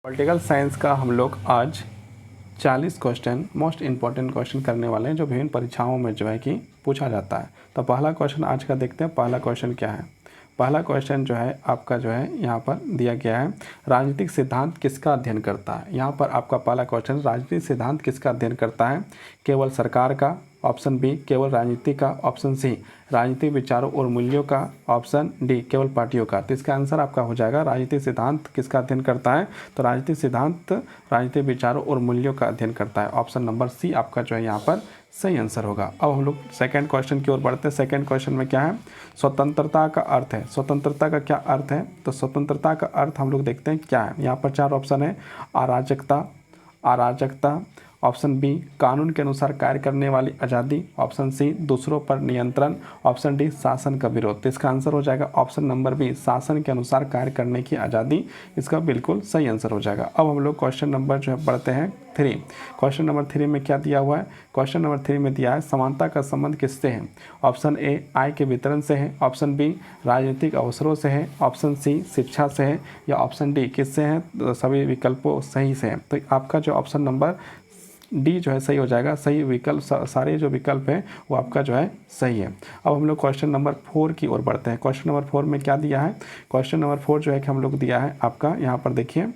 Political science का हम लोग आज 40 क्वेश्चन मोस्ट इम्पॉर्टेंट क्वेश्चन करने वाले हैं जो विभिन्न परीक्षाओं में जो है कि पूछा जाता है। तो पहला क्वेश्चन आज का देखते हैं। पहला क्वेश्चन क्या है? पहला क्वेश्चन जो है आपका जो है यहाँ पर दिया गया है, राजनीतिक सिद्धांत किसका अध्ययन करता है। यहाँ पर आपका पहला क्वेश्चन, राजनीतिक सिद्धांत किसका अध्ययन करता है? केवल सरकार का, ऑप्शन बी केवल राजनीति का, ऑप्शन सी राजनीतिक विचारों और मूल्यों का, ऑप्शन डी केवल पार्टियों का। तो इसका आंसर आपका हो जाएगा राजनीतिक सिद्धांत किसका अध्ययन करता है। तो राजनीतिक सिद्धांत राजनीतिक विचारों और मूल्यों का अध्ययन करता है। ऑप्शन नंबर सी आपका जो है यहाँ पर सही आंसर होगा। अब हम लोग सेकंड क्वेश्चन की ओर बढ़ते हैं। सेकंड क्वेश्चन में क्या है? स्वतंत्रता का अर्थ है। स्वतंत्रता का क्या अर्थ है? तो स्वतंत्रता का अर्थ हम लोग देखते हैं क्या है। यहाँ पर 4 ऑप्शन है। अराजकता, ऑप्शन बी कानून के अनुसार कार्य करने वाली आज़ादी, ऑप्शन सी दूसरों पर नियंत्रण, ऑप्शन डी शासन का विरोध। तो इसका आंसर हो जाएगा ऑप्शन नंबर बी, शासन के अनुसार कार्य करने की आज़ादी। इसका बिल्कुल सही आंसर हो जाएगा। अब हम लोग क्वेश्चन नंबर जो है पढ़ते हैं 3। क्वेश्चन नंबर 3 में क्या दिया हुआ है? क्वेश्चन नंबर 3 में दिया है समानता का संबंध किससे है। ऑप्शन ए आय के वितरण से है, ऑप्शन बी राजनीतिक अवसरों से है, ऑप्शन सी शिक्षा से है, या ऑप्शन डी किससे है? तो सभी विकल्पों सही से है। तो आपका जो ऑप्शन नंबर डी जो है सही हो जाएगा। सही विकल्प, सारे जो विकल्प हैं वो आपका जो है सही है। अब हम लोग क्वेश्चन नंबर 4 की ओर बढ़ते हैं। क्वेश्चन नंबर 4 में क्या दिया है? क्वेश्चन नंबर 4 जो है कि हम लोग दिया है आपका, यहाँ पर देखिए,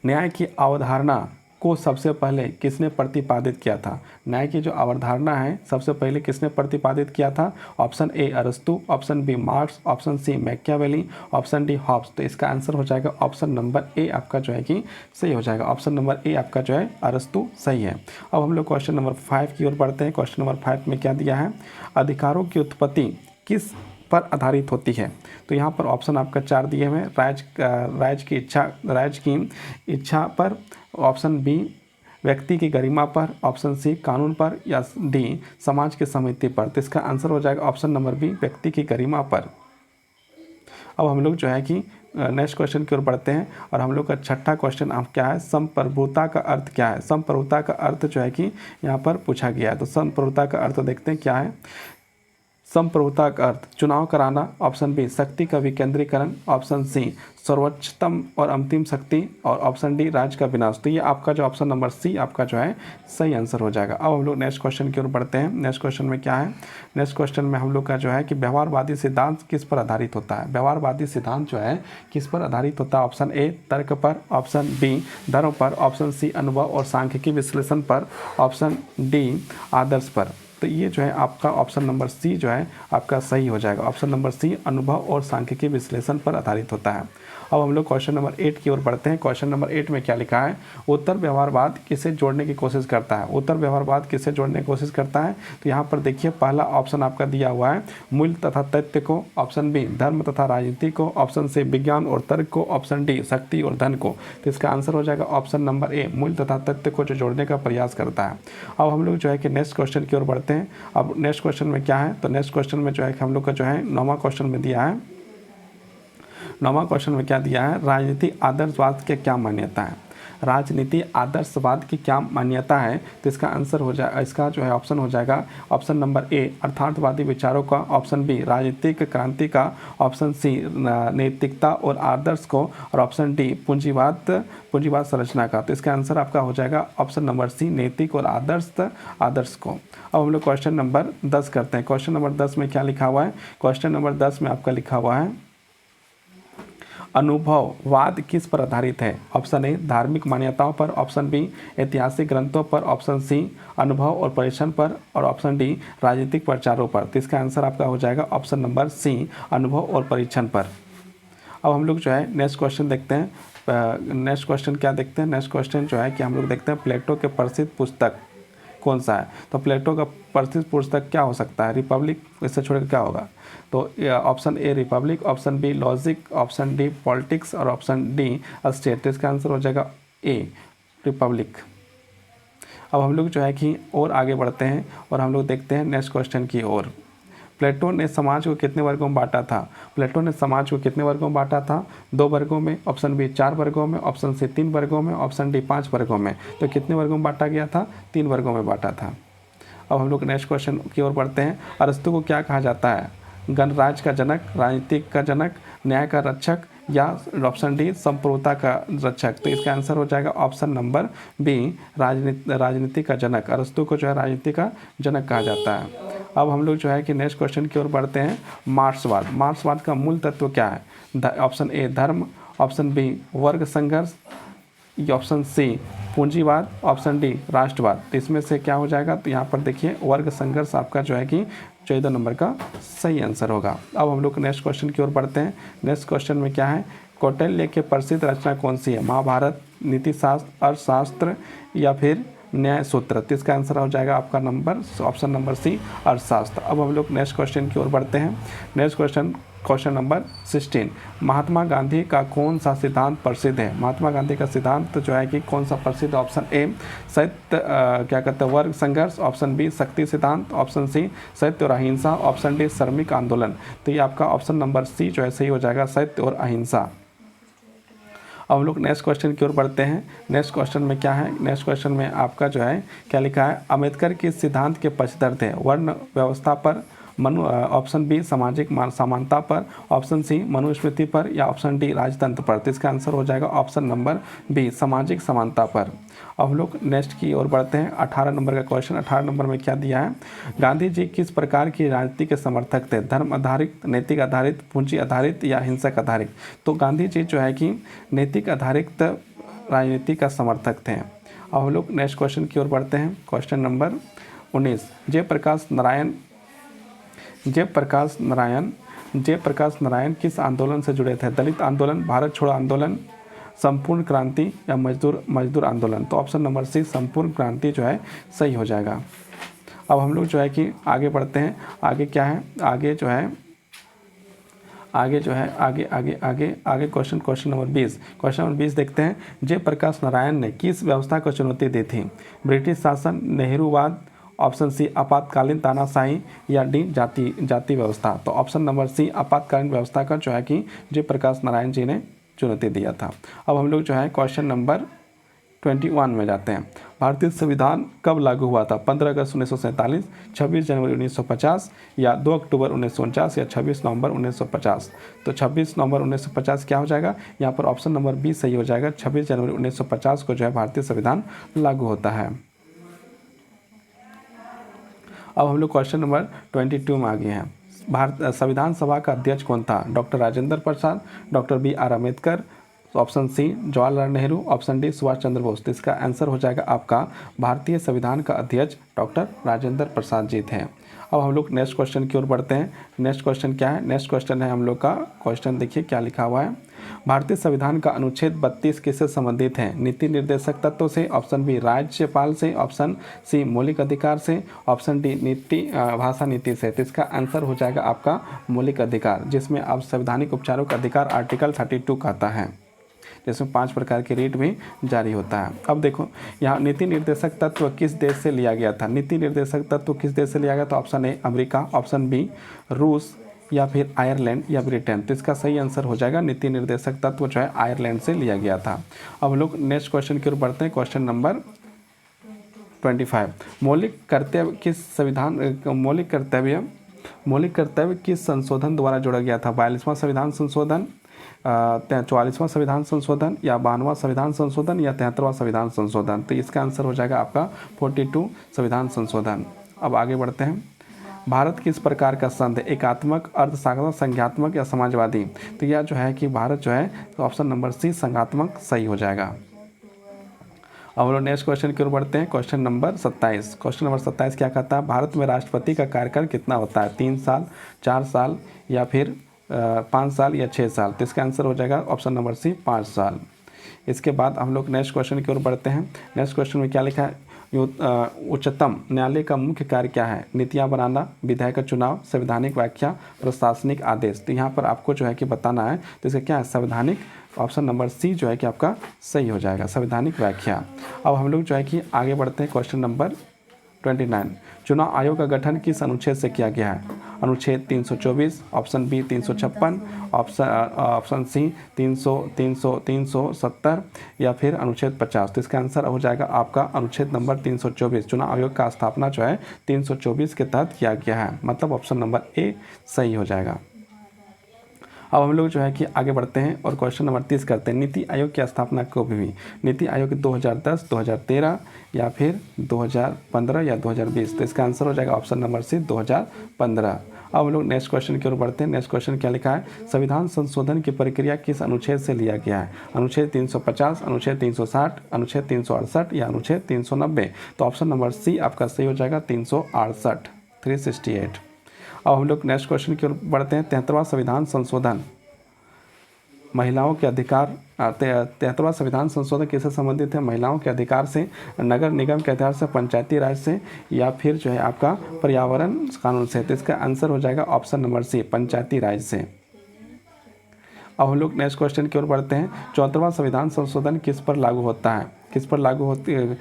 न्याय की अवधारणा को सबसे पहले किसने प्रतिपादित किया था। न्याय की जो अवधारणा है सबसे पहले किसने प्रतिपादित किया था? ऑप्शन ए अरस्तु, option B Marx, option C Machiavelli, option D Hobbes. तो इसका आंसर हो जाएगा ऑप्शन नंबर ए आपका जो है कि सही हो जाएगा। ऑप्शन नंबर ए आपका जो है अरस्तु सही है। अब हम लोग क्वेश्चन नंबर 5 की ओर बढ़ते हैं। क्वेश्चन नंबर 5 में क्या दिया है? अधिकारों की उत्पत्ति किस पर आधारित होती है। तो यहाँ पर ऑप्शन आपका 4 दिए हुए हैं। राज की इच्छा पर, ऑप्शन बी व्यक्ति की गरिमा पर, ऑप्शन सी कानून पर, या डी समाज की समिति पर। तो इसका आंसर हो जाएगा ऑप्शन नंबर बी व्यक्ति की गरिमा पर। अब हम लोग जो है कि नेक्स्ट क्वेश्चन की ओर बढ़ते हैं और हम लोग का छठा क्वेश्चन आप क्या है? संप्रभुता का अर्थ क्या है। संप्रभुता का अर्थ जो है कि यहाँ पर पूछा गया है। तो संप्रभुता का अर्थ देखते हैं क्या है। संप्रभुता का अर्थ चुनाव कराना, ऑप्शन बी शक्ति का विकेंद्रीकरण, ऑप्शन सी सर्वोच्चतम और अंतिम शक्ति, और ऑप्शन डी राज्य का विनाश। तो ये आपका जो ऑप्शन नंबर सी आपका जो है सही आंसर हो जाएगा। अब हम लोग नेक्स्ट क्वेश्चन की ओर बढ़ते हैं। नेक्स्ट क्वेश्चन में क्या है? नेक्स्ट क्वेश्चन में हम लोग का जो है कि व्यवहारवादी सिद्धांत किस पर आधारित होता है। व्यवहारवादी सिद्धांत जो है किस पर आधारित होता है? ऑप्शन ए तर्क पर, ऑप्शन बी धर्म पर, ऑप्शन सी अनुभव और सांख्यिकी विश्लेषण पर, ऑप्शन डी आदर्श पर। तो ये जो है आपका ऑप्शन नंबर सी जो है आपका सही हो जाएगा। ऑप्शन नंबर सी अनुभव और सांख्यिकी विश्लेषण पर आधारित होता है। अब हम लोग क्वेश्चन नंबर 8 की ओर बढ़ते हैं। क्वेश्चन नंबर 8 में क्या लिखा है? उत्तर व्यवहारवाद किसे जोड़ने की कोशिश करता है। उत्तर व्यवहारवाद किसे जोड़ने की कोशिश करता है? तो यहाँ पर देखिए पहला ऑप्शन आपका दिया हुआ है मूल्य तथा तथ्य को, ऑप्शन बी धर्म तथा राजनीति को, ऑप्शन सी विज्ञान और तर्क को, ऑप्शन डी शक्ति और धन को। तो इसका आंसर हो जाएगा ऑप्शन नंबर ए मूल्य तथा तथ्य को जो जोड़ने का प्रयास करता है। अब हम लोग जो है कि नेक्स्ट क्वेश्चन की ओर बढ़ते हैं। अब नेक्स्ट क्वेश्चन में क्या है? तो नेक्स्ट क्वेश्चन में जो है कि हम लोग का जो है 9वां क्वेश्चन में दिया है। 9वां क्वेश्चन में क्या दिया है? राजनीति आदर्शवाद की क्या मान्यता है। राजनीति आदर्शवाद की क्या मान्यता है? तो इसका आंसर हो जाए, इसका जो है ऑप्शन हो जाएगा ऑप्शन नंबर ए अर्थार्थवादी विचारों का, ऑप्शन बी राजनीतिक क्रांति का, ऑप्शन सी नैतिकता और आदर्श को, और ऑप्शन डी पूंजीवाद संरचना का। तो इसका आंसर आपका हो जाएगा ऑप्शन नंबर सी नैतिक और आदर्श को। अब हम लोग क्वेश्चन नंबर 10 करते हैं। क्वेश्चन नंबर 10 में क्या लिखा हुआ है? क्वेश्चन नंबर 10 में आपका लिखा हुआ है अनुभववाद किस पर आधारित है। ऑप्शन ए धार्मिक मान्यताओं पर, ऑप्शन बी ऐतिहासिक ग्रंथों पर, ऑप्शन सी अनुभव और परीक्षण पर, और ऑप्शन डी राजनीतिक प्रचारों पर। तो इसका आंसर आपका हो जाएगा ऑप्शन नंबर सी अनुभव और परीक्षण पर। अब हम लोग जो है नेक्स्ट क्वेश्चन देखते हैं। नेक्स्ट क्वेश्चन क्या देखते हैं? नेक्स्ट क्वेश्चन जो है कि हम लोग देखते हैं प्लेटो के प्रसिद्ध पुस्तक कौन सा है। तो प्लेटो का प्रसिद्ध पुस्तक क्या हो सकता है? रिपब्लिक, इससे छोड़कर क्या होगा? तो option A republic, option B logic, option D politics, और ऑप्शन डी स्टेट। तो इसका आंसर हो जाएगा ए रिपब्लिक। अब हम लोग जो है कि और आगे बढ़ते हैं और हम लोग देखते हैं नेक्स्ट क्वेश्चन की ओर। प्लेटो ने समाज को कितने वर्गों में बांटा था। प्लेटो ने समाज को कितने वर्गों में बांटा था? 2 वर्गों में, ऑप्शन बी 4 वर्गों में, ऑप्शन सी 3 वर्गों में, ऑप्शन डी 5 वर्गों में। तो कितने वर्गों में बांटा गया था? 3 वर्गों में बांटा था। अब हम लोग नेक्स्ट क्वेश्चन की ओर बढ़ते हैं। अरस्तु को क्या कहा जाता है? गणराज्य का जनक, राजनीति का जनक, न्याय का रक्षक, या ऑप्शन डी संप्रभुता का रक्षक। तो इसका आंसर हो जाएगा ऑप्शन नंबर बी राजनीति का जनक। अरस्तु को जो है राजनीति का जनक कहा जाता है। अब हम लोग जो है कि नेक्स्ट क्वेश्चन की ओर बढ़ते हैं। मार्क्सवाद का मूल तत्व क्या है? ऑप्शन ए धर्म, ऑप्शन बी वर्ग संघर्ष, ऑप्शन सी पूंजीवाद, ऑप्शन डी राष्ट्रवाद। तो इसमें से क्या हो जाएगा? तो यहाँ पर देखिए वर्ग संघर्ष आपका जो है कि 14 नंबर का सही आंसर होगा। अब हम लोग नेक्स्ट क्वेश्चन की ओर बढ़ते हैं। नेक्स्ट क्वेश्चन में क्या है? कौटिल्य की प्रसिद्ध रचना कौन सी है? महाभारत, नीति शास्त्र, अर्थशास्त्र या फिर न्याय सूत्र। तो इसका आंसर हो जाएगा आपका ऑप्शन नंबर सी अर्थशास्त्र। अब हम लोग नेक्स्ट क्वेश्चन की ओर बढ़ते हैं। Next question number 16। Mahatma Gandhi का कौन सा सिद्धांत प्रसिद्ध है? महात्मा गांधी का सिद्धांत तो जो है कि कौन सा प्रसिद्ध? ऑप्शन ए सत्य क्या कहते हैं वर्ग संघर्ष, ऑप्शन बी शक्ति सिद्धांत, ऑप्शन सी सत्य और अहिंसा, ऑप्शन डी श्रमिक आंदोलन। तो ये आपका ऑप्शन नंबर सी जो है सही हो जाएगा, सत्य और अहिंसा। अब हम लोग नेक्स्ट क्वेश्चन की ओर बढ़ते हैं। नेक्स्ट क्वेश्चन में क्या है? नेक्स्ट क्वेश्चन में आपका जो है क्या लिखा है? अम्बेडकर के सिद्धांत के पक्षधर थे। वर्ण व्यवस्था पर, ऑप्शन बी सामाजिक समानता पर, ऑप्शन सी मनुस्मृति पर या ऑप्शन डी राजतंत्र पर। तो इसका आंसर हो जाएगा ऑप्शन नंबर बी सामाजिक समानता पर। अब हम लोग नेक्स्ट की ओर बढ़ते हैं। 18 नंबर का क्वेश्चन। 18 नंबर में क्या दिया है? गांधी जी किस प्रकार की राजनीति के समर्थक थे? धर्म आधारित, नैतिक आधारित, पूंजी आधारित या हिंसक आधारित। तो गांधी जी जो है कि नैतिक आधारित राजनीति का समर्थक थे। अब हम लोग नेक्स्ट क्वेश्चन की ओर बढ़ते हैं। Question number 19। जयप्रकाश नारायण किस आंदोलन से जुड़े थे? दलित आंदोलन, भारत छोड़ो आंदोलन, संपूर्ण क्रांति या मजदूर आंदोलन। तो ऑप्शन नंबर सी संपूर्ण क्रांति जो है सही हो जाएगा। अब हम लोग जो है कि आगे बढ़ते हैं। आगे क्या है? आगे क्वेश्चन नंबर 20। क्वेश्चन नंबर 20 देखते हैं। जयप्रकाश नारायण ने किस व्यवस्था को चुनौती दी थी? ब्रिटिश शासन, नेहरूवाद, ऑप्शन सी आपातकालीन तानाशाही या डी जाति व्यवस्था। तो ऑप्शन नंबर सी आपातकालीन व्यवस्था का जो है कि जयप्रकाश नारायण जी ने चुनौती दिया था। अब हम लोग जो है क्वेश्चन नंबर 21 में जाते हैं। भारतीय संविधान कब लागू हुआ था? 15 अगस्त 1947, 26 जनवरी 1950 या 2 अक्टूबर 1949 या 26 नवंबर 1950। तो 26 नवंबर 1950 क्या हो जाएगा? यहाँ पर ऑप्शन नंबर बी सही हो जाएगा। 26 जनवरी 1950 को जो है भारतीय संविधान लागू होता है। अब हम लोग क्वेश्चन नंबर 22 में आ गए हैं। संविधान सभा का अध्यक्ष कौन था? Doctor Rajendra Prasad, doctor BR Ambedkar, option C Jawaharlal Nehru, option D Subhash Chandra Bose. तो इसका आंसर हो जाएगा आपका भारतीय संविधान का अध्यक्ष डॉक्टर राजेंद्र प्रसाद जी थे। अब हम लोग नेक्स्ट क्वेश्चन की ओर बढ़ते हैं। नेक्स्ट क्वेश्चन क्या है? नेक्स्ट क्वेश्चन है हम लोग का क्वेश्चन देखिए क्या लिखा हुआ है। भारतीय संविधान का अनुच्छेद 32 किससे संबंधित है? नीति निर्देशक तत्व से, ऑप्शन बी राज्यपाल से, ऑप्शन सी मौलिक अधिकार से, ऑप्शन डी भाषा नीति से। तो इसका आंसर हो जाएगा आपका मौलिक अधिकार, जिसमें अब संवैधानिक उपचारों का अधिकार आर्टिकल 32 कहता है, जिसमें 5 प्रकार के रेट भी जारी होता है। अब देखो यहाँ नीति निर्देशक तत्व किस देश से लिया गया था? नीति निर्देशक तत्व किस देश से लिया गया? तो option A America, option B रूस या फिर आयरलैंड या ब्रिटेन। तो इसका सही आंसर हो जाएगा नीति निर्देशक तत्व जो है आयरलैंड से लिया गया था। अब लोग नेक्स्ट क्वेश्चन की ओर बढ़ते हैं। Question number 25। मौलिक कर्तव्य किस संशोधन द्वारा जोड़ा गया था? 42वां संविधान संशोधन, 44वां संविधान संशोधन या 92वां संविधान संशोधन या 73वां संविधान संशोधन। तो इसका आंसर हो जाएगा आपका 42 संविधान संशोधन। अब आगे बढ़ते हैं। भारत किस प्रकार का संघ है? एकात्मक, अर्थशास्त्र, संघात्मक या समाजवादी। तो यह जो है कि भारत जो है तो ऑप्शन नंबर सी संघात्मक सही हो जाएगा। अब हम लोग नेक्स्ट क्वेश्चन की ओर बढ़ते हैं। Question number 27। क्वेश्चन नंबर 27 क्या कहता है? भारत में राष्ट्रपति का कार्यकाल कितना होता है? 3 साल, 4 साल या फिर 5 साल या 6 साल। तो इसका आंसर हो जाएगा ऑप्शन नंबर सी 5 साल। इसके बाद हम लोग नेक्स्ट क्वेश्चन की ओर बढ़ते हैं। नेक्स्ट क्वेश्चन में क्या लिखा है? उच्चतम न्यायालय का मुख्य कार्य क्या है? नीतियाँ बनाना, विधायक का चुनाव, संवैधानिक व्याख्या, प्रशासनिक आदेश। तो यहाँ पर आपको जो है कि बताना है। तो इसका क्या है? संवैधानिक, ऑप्शन नंबर सी जो है कि आपका सही हो जाएगा, संवैधानिक व्याख्या। अब हम लोग जो है कि आगे बढ़ते हैं। Question number 29। चुनाव आयोग का गठन किस अनुच्छेद से किया गया है? अनुच्छेद 324, ऑप्शन बी 356, ऑप्शन सी 370 या फिर अनुच्छेद 50। तो इसका आंसर हो जाएगा आपका अनुच्छेद नंबर 324। चुनाव आयोग का स्थापना जो है 324 के तहत किया गया है, मतलब ऑप्शन नंबर ए सही हो जाएगा। अब हम लोग जो है कि आगे बढ़ते हैं और क्वेश्चन नंबर 30 करते हैं। नीति आयोग की स्थापना कब हुई? नीति आयोग 2010, 2013 या फिर 2015 या 2020? तो इसका आंसर हो जाएगा ऑप्शन नंबर सी 2015। अब हम लोग नेक्स्ट क्वेश्चन की ओर बढ़ते हैं। नेक्स्ट क्वेश्चन क्या लिखा है? संविधान संशोधन की प्रक्रिया किस अनुच्छेद से लिया गया है? अनुच्छेद 350, अनुच्छेद 360, अनुच्छेद 368 या अनुच्छेद 390? तो ऑप्शन नंबर सी आपका सही हो जाएगा 368, 368। अब हम लोग नेक्स्ट क्वेश्चन की ओर बढ़ते हैं। 73वां संविधान संशोधन महिलाओं के अधिकार 73वां संविधान संशोधन किससे संबंधित है? महिलाओं के अधिकार से, नगर निगम के अधिकार से, पंचायती राज से या फिर जो है आपका पर्यावरण कानून से? तो इसका आंसर हो जाएगा ऑप्शन नंबर सी पंचायती राज से। अब हम लोग नेक्स्ट क्वेश्चन की ओर बढ़ते हैं। 74वां संविधान संशोधन किस पर लागू होता है? किस पर लागू होती है?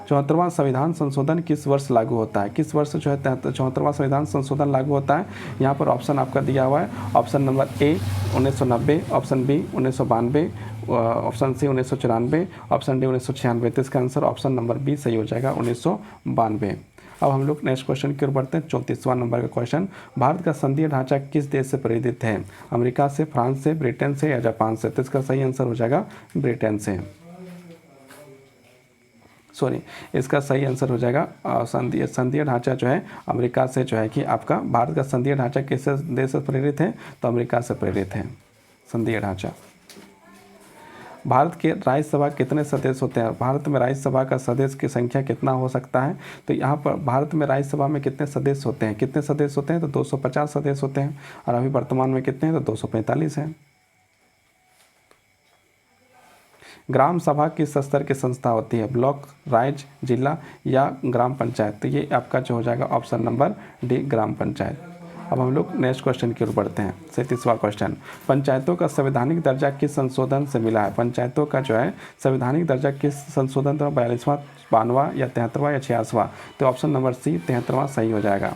74वां संविधान संशोधन किस वर्ष लागू होता है? किस वर्ष जो है 74वां संविधान संशोधन लागू होता है? यहाँ पर ऑप्शन आपका दिया हुआ है। Option number A 1990, option B 1992, option C 1994, option D 1996। तो इसका आंसर ऑप्शन नंबर बी सही हो जाएगा 1992। अब हम लोग नेक्स्ट क्वेश्चन की ओर बढ़ते हैं। 34वां नंबर का क्वेश्चन, भारत का संघीय ढांचा किस देश से प्रेरित है? अमेरिका से, फ्रांस से, ब्रिटेन से या जापान से? तो इसका सही आंसर हो जाएगा ब्रिटेन से। इसका सही आंसर हो जाएगा संघीय ढांचा जो है अमेरिका से जो है कि आपका भारत का संघीय ढांचा किस देश से प्रेरित है? तो अमेरिका से प्रेरित है संघीय ढांचा। भारत के राज्यसभा कितने सदस्य होते हैं? भारत में राज्यसभा का सदस्य की संख्या कितना हो सकता है? तो यहाँ पर भारत में राज्यसभा में कितने सदस्य होते हैं? कितने सदस्य होते हैं? तो 250 सदस्य होते हैं। और अभी वर्तमान में कितने हैं? तो 245 हैं। ग्राम सभा किस स्तर की संस्था होती है? ब्लॉक, राज्य, जिला या ग्राम पंचायत? तो ये आपका जो हो जाएगा ऑप्शन नंबर डी ग्राम पंचायत। अब हम लोग नेक्स्ट क्वेश्चन की ओर बढ़ते हैं। 37वां क्वेश्चन, पंचायतों का संवैधानिक दर्जा किस संशोधन से मिला है? पंचायतों का जो है संवैधानिक दर्जा किस संशोधन था? 42वां, 92वां या 73वां या 86वां? तो ऑप्शन नंबर सी 73वां सही हो जाएगा।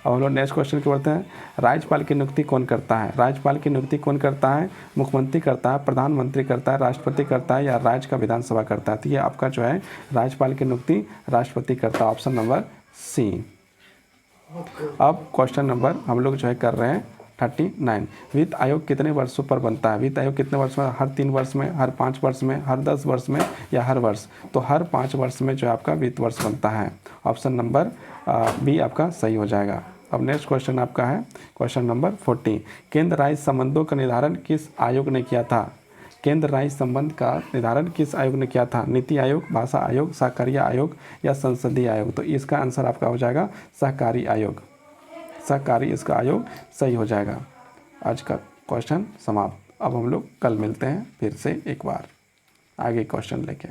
अब हम लोग नेक्स्ट क्वेश्चन की बढ़ते हैं। राज्यपाल की नियुक्ति कौन करता है? राज्यपाल की नियुक्ति कौन करता है? मुख्यमंत्री करता है, प्रधानमंत्री करता है, राष्ट्रपति करता है या राज्य का विधानसभा करता है? तो ये आपका जो है राज्यपाल की नियुक्ति राष्ट्रपति करता है, ऑप्शन नंबर सी। अब क्वेश्चन नंबर हम लोग जो है कर रहे हैं 39। वित्त आयोग कितने वर्षों पर बनता है? वित्त आयोग कितने वर्ष में? हर 3 वर्ष में, हर 5 वर्ष में, हर 10 वर्ष में या हर वर्ष? तो हर 5 वर्ष में जो है आपका वित्त वर्ष बनता है, ऑप्शन नंबर बी आपका सही हो जाएगा। अब नेक्स्ट क्वेश्चन आपका है क्वेश्चन नंबर 40। केंद्र राज्य संबंधों का निर्धारण किस आयोग ने किया था? केंद्र राज्य संबंध का निर्धारण किस आयोग ने किया था? नीति आयोग, भाषा आयोग, सहकारिता आयोग या संसदीय आयोग? तो इसका आंसर आपका हो जाएगा सहकारी आयोग, सहकारी इसका आयोग सही हो जाएगा। आज का क्वेश्चन समाप्त। अब हम लोग कल मिलते हैं फिर से एक बार आगे क्वेश्चन लेके।